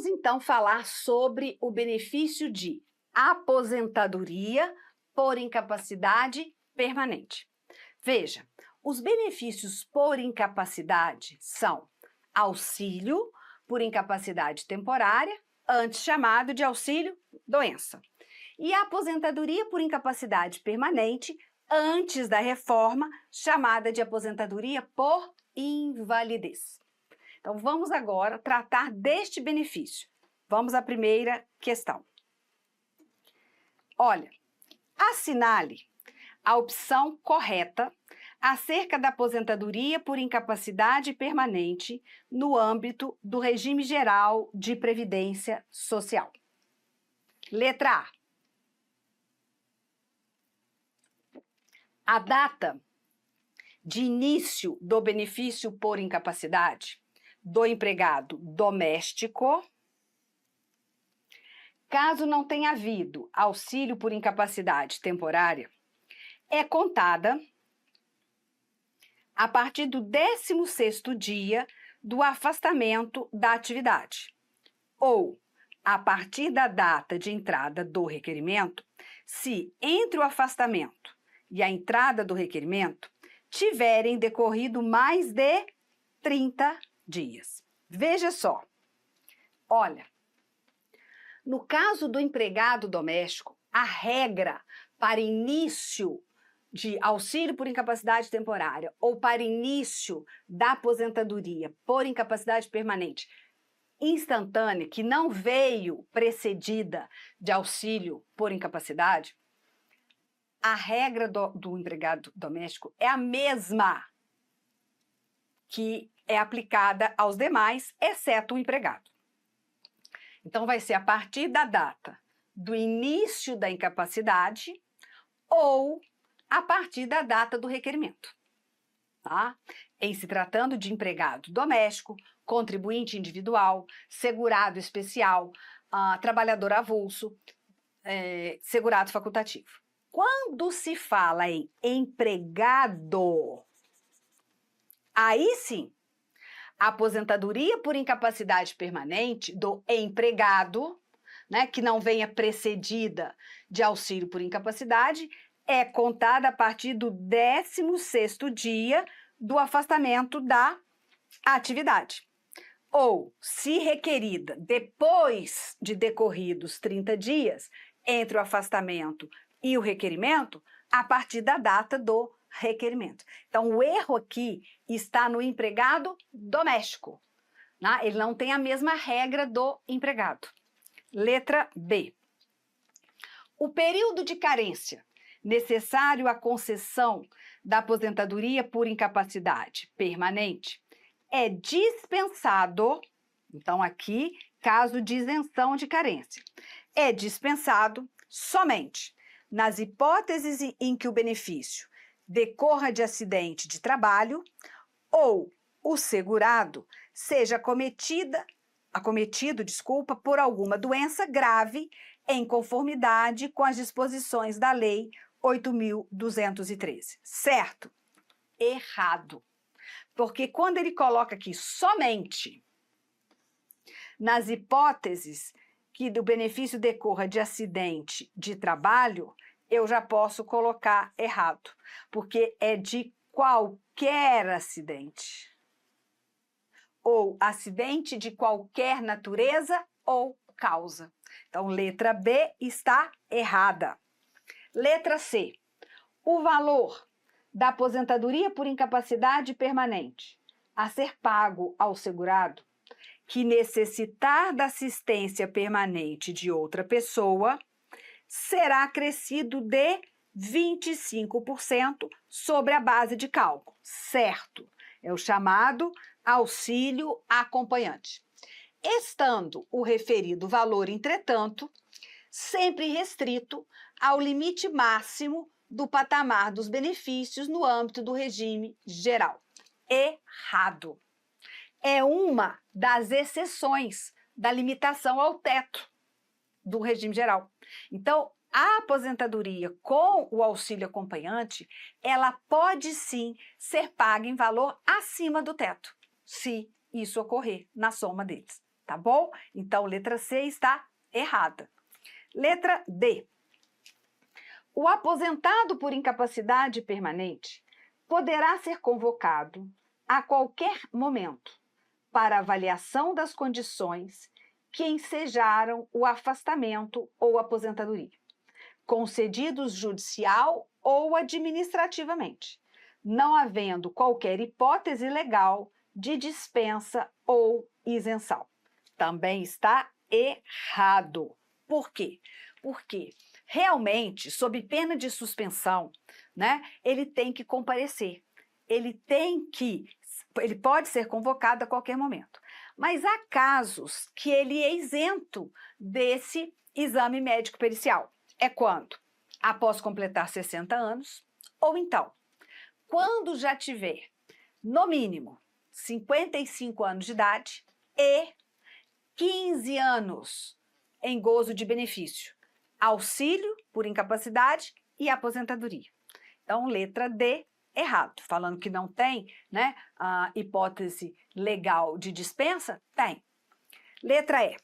Vamos então falar sobre o benefício de aposentadoria por incapacidade permanente. Veja, os benefícios por incapacidade são auxílio por incapacidade temporária, antes chamado de auxílio-doença, e aposentadoria por incapacidade permanente, antes da reforma, chamada de aposentadoria por invalidez. Então, vamos agora tratar deste benefício. Vamos à primeira questão. Olha, assinale a opção correta acerca da aposentadoria por incapacidade permanente no âmbito do regime geral de previdência social. Letra A. A data de início do benefício por incapacidade do empregado doméstico, caso não tenha havido auxílio por incapacidade temporária, é contada a partir do 16º dia do afastamento da atividade, ou a partir da data de entrada do requerimento, se entre o afastamento e a entrada do requerimento tiverem decorrido mais de 30 dias. Veja só, olha, no caso do empregado doméstico, a regra para início de auxílio por incapacidade temporária ou para início da aposentadoria por incapacidade permanente instantânea, que não veio precedida de auxílio por incapacidade, a regra do empregado doméstico é a mesma que é aplicada aos demais, exceto o empregado. Então, vai ser a partir da data do início da incapacidade ou a partir da data do requerimento, tá? Em se tratando de empregado doméstico, contribuinte individual, segurado especial, trabalhador avulso, segurado facultativo. Quando se fala em empregado, aí sim, a aposentadoria por incapacidade permanente do empregado, né, que não venha precedida de auxílio por incapacidade, é contada a partir do 16º dia do afastamento da atividade. Ou, se requerida depois de decorridos 30 dias entre o afastamento e o requerimento, a partir da data do requerimento. Então, o erro aqui está no empregado doméstico, né? Ele não tem a mesma regra do empregado. Letra B. O período de carência necessário à concessão da aposentadoria por incapacidade permanente é dispensado, então aqui, caso de isenção de carência, é dispensado somente nas hipóteses em que o benefício decorra de acidente de trabalho ou o segurado seja acometido, por alguma doença grave em conformidade com as disposições da Lei 8.213. Certo? Errado. Porque quando ele coloca aqui somente nas hipóteses que do benefício decorra de acidente de trabalho, eu já posso colocar errado, porque é de qualquer acidente, ou acidente de qualquer natureza ou causa. Então, letra B está errada. Letra C. O valor da aposentadoria por incapacidade permanente a ser pago ao segurado que necessitar da assistência permanente de outra pessoa será acrescido de 25% sobre a base de cálculo. Certo? É o chamado auxílio acompanhante. Estando o referido valor, entretanto, sempre restrito ao limite máximo do patamar dos benefícios no âmbito do regime geral. Errado. É uma das exceções da limitação ao teto do regime geral. Então, a aposentadoria com o auxílio acompanhante, ela pode sim ser paga em valor acima do teto, se isso ocorrer na soma deles. tá bom? Então, letra C está errada. Letra D. O aposentado por incapacidade permanente poderá ser convocado a qualquer momento para avaliação das condições que ensejaram o afastamento ou aposentadoria, concedidos judicial ou administrativamente, não havendo qualquer hipótese legal de dispensa ou isenção. Também está errado. Por quê? Porque realmente, sob pena de suspensão, né, ele tem que comparecer. Ele pode ser convocado a qualquer momento. Mas há casos que ele é isento desse exame médico pericial. É quando? Após completar 60 anos, ou então, quando já tiver, no mínimo, 55 anos de idade e 15 anos em gozo de benefício, auxílio por incapacidade e aposentadoria. Então, letra D, errado. Falando que não tem, né, a hipótese legal de dispensa, tem. Letra E.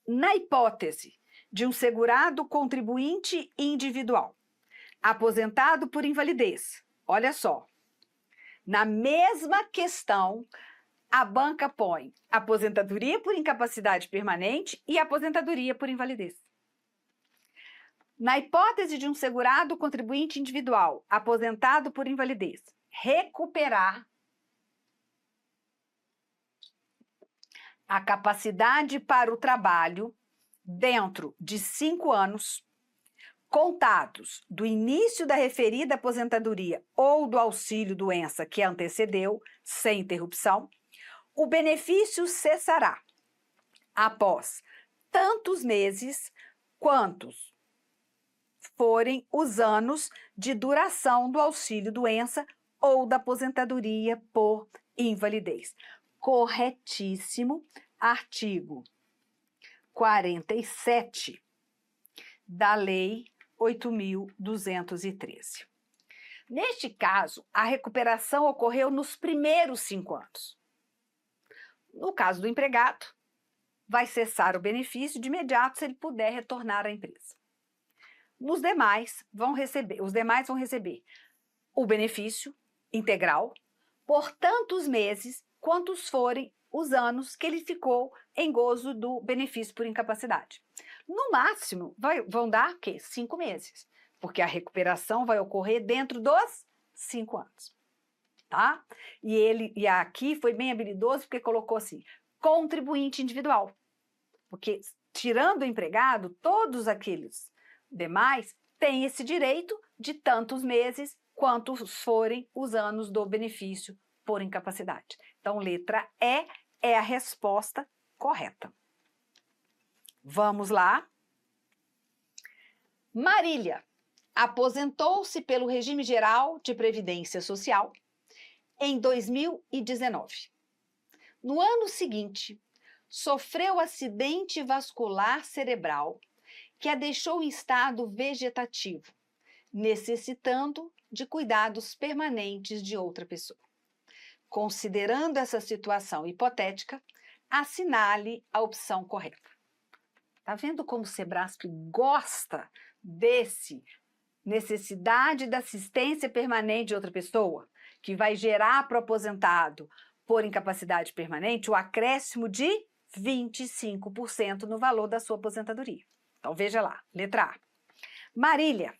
Na hipótese de um segurado contribuinte individual, aposentado por invalidez, olha só, na mesma questão, a banca põe aposentadoria por incapacidade permanente e aposentadoria por invalidez. Na hipótese de um segurado contribuinte individual aposentado por invalidez recuperar a capacidade para o trabalho dentro de 5 anos, contados do início da referida aposentadoria ou do auxílio-doença que antecedeu, sem interrupção, o benefício cessará após tantos meses quantos forem os anos de duração do auxílio-doença ou da aposentadoria por invalidez. Corretíssimo, artigo 47 da Lei 8.213. Neste caso, a recuperação ocorreu nos primeiros 5 anos. No caso do empregado, vai cessar o benefício de imediato se ele puder retornar à empresa. Os demais vão receber o benefício integral por tantos meses quantos forem os anos que ele ficou em gozo do benefício por incapacidade. No máximo, vão dar o quê? 5 meses, porque a recuperação vai ocorrer dentro dos 5 anos. Tá? E aqui foi bem habilidoso porque colocou assim, contribuinte individual. Porque tirando o empregado, todos aqueles demais têm esse direito de tantos meses quantos forem os anos do benefício por incapacidade. Então, letra E é a resposta correta. Vamos lá. Marília aposentou-se pelo regime geral de previdência social em 2019. No ano seguinte, sofreu acidente vascular cerebral que a deixou em estado vegetativo, necessitando de cuidados permanentes de outra pessoa. Considerando essa situação hipotética, assinale a opção correta. Tá vendo como o Sebrasp gosta desse necessidade da assistência permanente de outra pessoa, que vai gerar para o aposentado por incapacidade permanente o acréscimo de 25% no valor da sua aposentadoria. Então, veja lá, letra A. Marília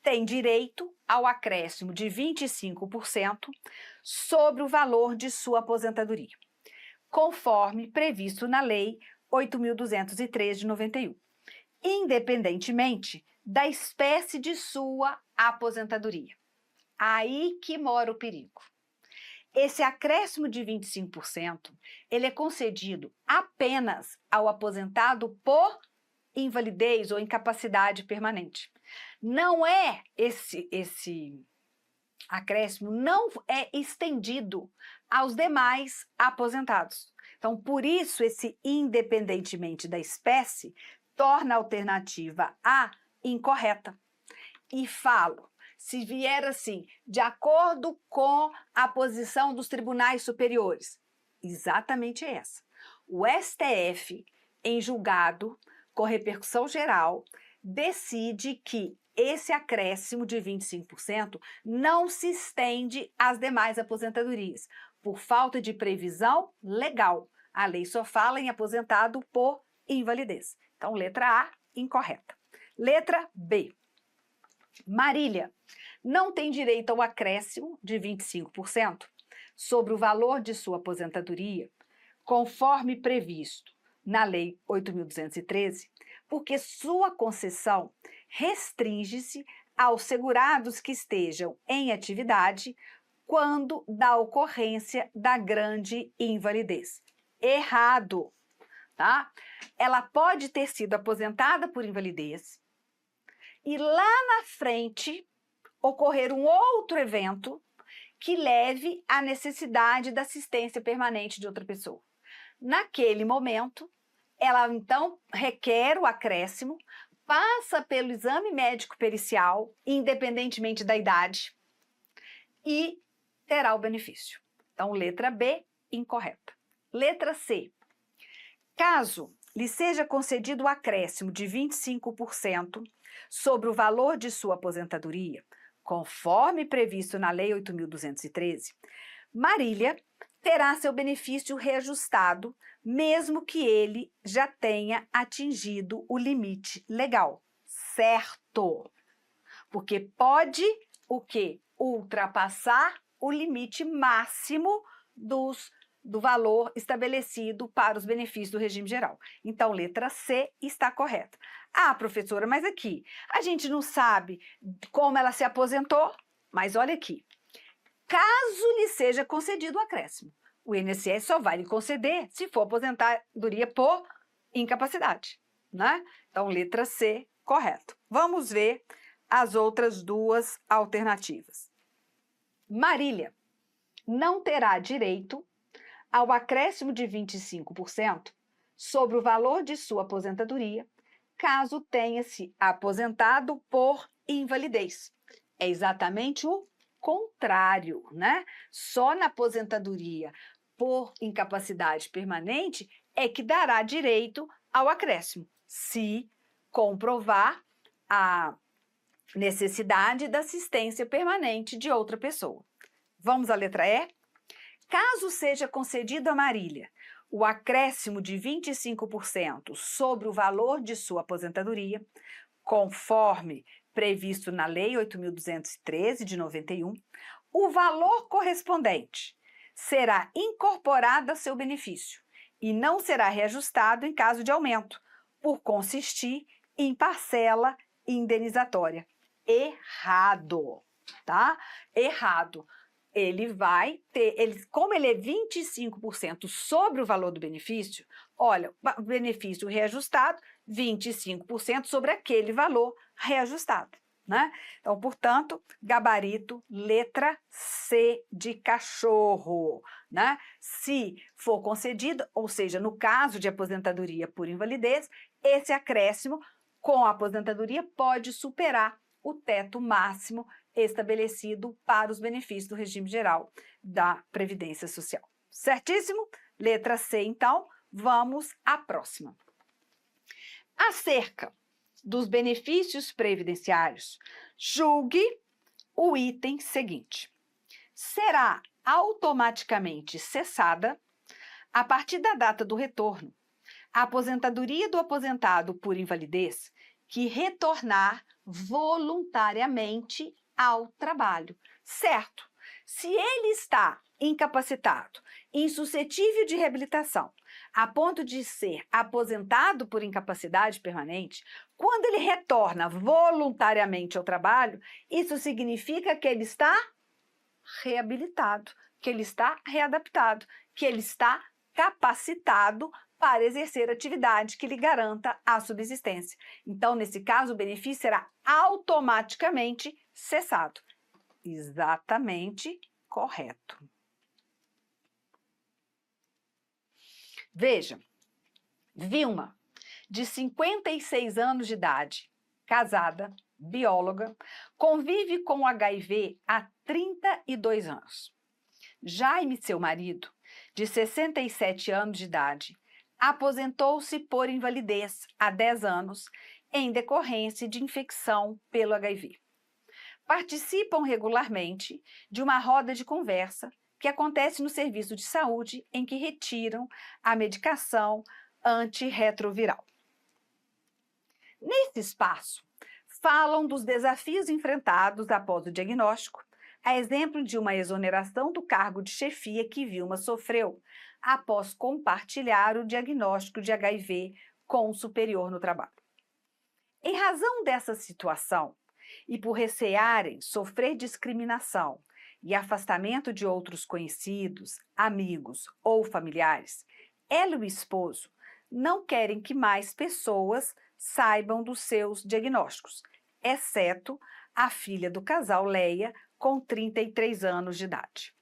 tem direito ao acréscimo de 25% sobre o valor de sua aposentadoria, conforme previsto na Lei 8.203 de 91, independentemente da espécie de sua aposentadoria. Aí que mora o perigo. Esse acréscimo de 25%, ele é concedido apenas ao aposentado por invalidez ou incapacidade permanente. Não é esse acréscimo não é estendido aos demais aposentados. Então, por isso, esse independentemente da espécie torna a alternativa A incorreta. E falo, se vier assim, de acordo com a posição dos tribunais superiores, exatamente essa. o STF, em julgado com repercussão geral, decide que esse acréscimo de 25% não se estende às demais aposentadorias, por falta de previsão legal. A lei só fala em aposentado por invalidez. Então, letra A, incorreta. Letra B. Marília não tem direito ao acréscimo de 25% sobre o valor de sua aposentadoria, conforme previsto na Lei 8.213, porque sua concessão restringe-se aos segurados que estejam em atividade quando da ocorrência da grande invalidez. Errado, tá? Ela pode ter sido aposentada por invalidez e lá na frente ocorrer um outro evento que leve à necessidade da assistência permanente de outra pessoa. Naquele momento, ela então requer o acréscimo, passa pelo exame médico pericial, independentemente da idade, e terá o benefício. Então, letra B, incorreta. Letra C. Caso lhe seja concedido o acréscimo de 25% sobre o valor de sua aposentadoria, conforme previsto na Lei 8.213, Marília terá seu benefício reajustado, mesmo que ele já tenha atingido o limite legal. Certo? Porque pode o quê? Ultrapassar o limite máximo do valor estabelecido para os benefícios do regime geral. Então, letra C está correta. Ah, professora, mas aqui, a gente não sabe como ela se aposentou, mas olha aqui. Caso lhe seja concedido o acréscimo, o INSS só vai lhe conceder se for aposentadoria por incapacidade, né? Então, letra C, correto. Vamos ver as outras duas alternativas. Marília não terá direito ao acréscimo de 25% sobre o valor de sua aposentadoria, caso tenha se aposentado por invalidez. É exatamente o contrário, né? Só na aposentadoria por incapacidade permanente é que dará direito ao acréscimo, se comprovar a necessidade da assistência permanente de outra pessoa. Vamos à letra E? Caso seja concedido a Marília o acréscimo de 25% sobre o valor de sua aposentadoria, conforme previsto na Lei 8.213 de 91, o valor correspondente será incorporado a seu benefício e não será reajustado em caso de aumento, por consistir em parcela indenizatória. Errado, tá? Errado. Ele vai ter, como ele é 25% sobre o valor do benefício, olha, o benefício reajustado, 25% sobre aquele valor reajustado, né? Então, portanto, gabarito, letra C de cachorro, né? Se for concedido, ou seja, no caso de aposentadoria por invalidez, esse acréscimo com a aposentadoria pode superar o teto máximo estabelecido para os benefícios do regime geral da Previdência Social. Certíssimo? Letra C, então, vamos à próxima. Acerca dos benefícios previdenciários, julgue o item seguinte. Será automaticamente cessada, a partir da data do retorno, a aposentadoria do aposentado por invalidez que retornar voluntariamente ao trabalho, certo? Se ele está incapacitado, insuscetível de reabilitação, a ponto de ser aposentado por incapacidade permanente, quando ele retorna voluntariamente ao trabalho, isso significa que ele está reabilitado, que ele está readaptado, que ele está capacitado para exercer atividade que lhe garanta a subsistência. Então, nesse caso, o benefício será automaticamente cessado. Exatamente correto. Veja, Vilma, de 56 anos de idade, casada, bióloga, convive com o HIV há 32 anos. Jaime, seu marido, de 67 anos de idade, aposentou-se por invalidez há 10 anos em decorrência de infecção pelo HIV. Participam regularmente de uma roda de conversa que acontece no serviço de saúde em que retiram a medicação antirretroviral. Nesse espaço, falam dos desafios enfrentados após o diagnóstico, a exemplo de uma exoneração do cargo de chefia que Vilma sofreu após compartilhar o diagnóstico de HIV com o superior no trabalho. Em razão dessa situação, e por recearem sofrer discriminação e afastamento de outros conhecidos, amigos ou familiares, ela e o esposo não querem que mais pessoas saibam dos seus diagnósticos, exceto a filha do casal, Leia, com 33 anos de idade.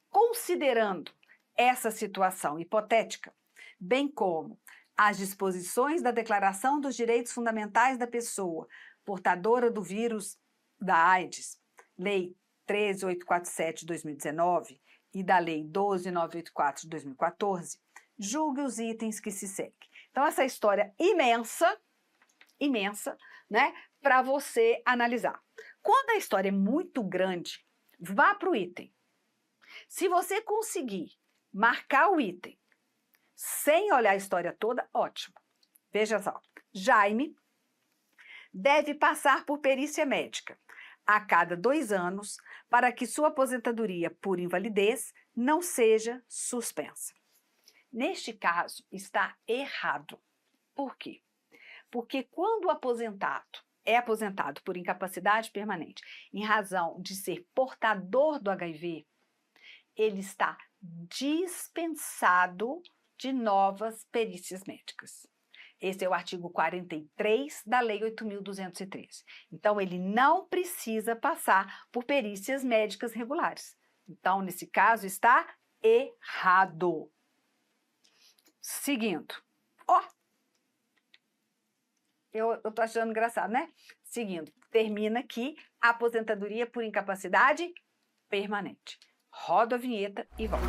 Considerando essa situação hipotética, bem como as disposições da Declaração dos Direitos Fundamentais da Pessoa portadora do vírus da AIDS, Lei 13.847 de 2019 e da Lei 12.984 de 2014, julgue os itens que se seguem. Então, essa história imensa, né, para você analisar. Quando a história é muito grande, vá para o item. Se você conseguir marcar o item sem olhar a história toda, ótimo. Veja só, Jaime deve passar por perícia médica a cada 2 anos para que sua aposentadoria por invalidez não seja suspensa. Neste caso, está errado. Por quê? Porque quando o aposentado é aposentado por incapacidade permanente em razão de ser portador do HIV, ele está dispensado de novas perícias médicas. Esse é o artigo 43 da Lei 8.213. Então, ele não precisa passar por perícias médicas regulares. Então, nesse caso, está errado. Seguindo. Eu tô achando engraçado, né? Seguindo. Termina aqui a aposentadoria por incapacidade permanente. Roda a vinheta e volta.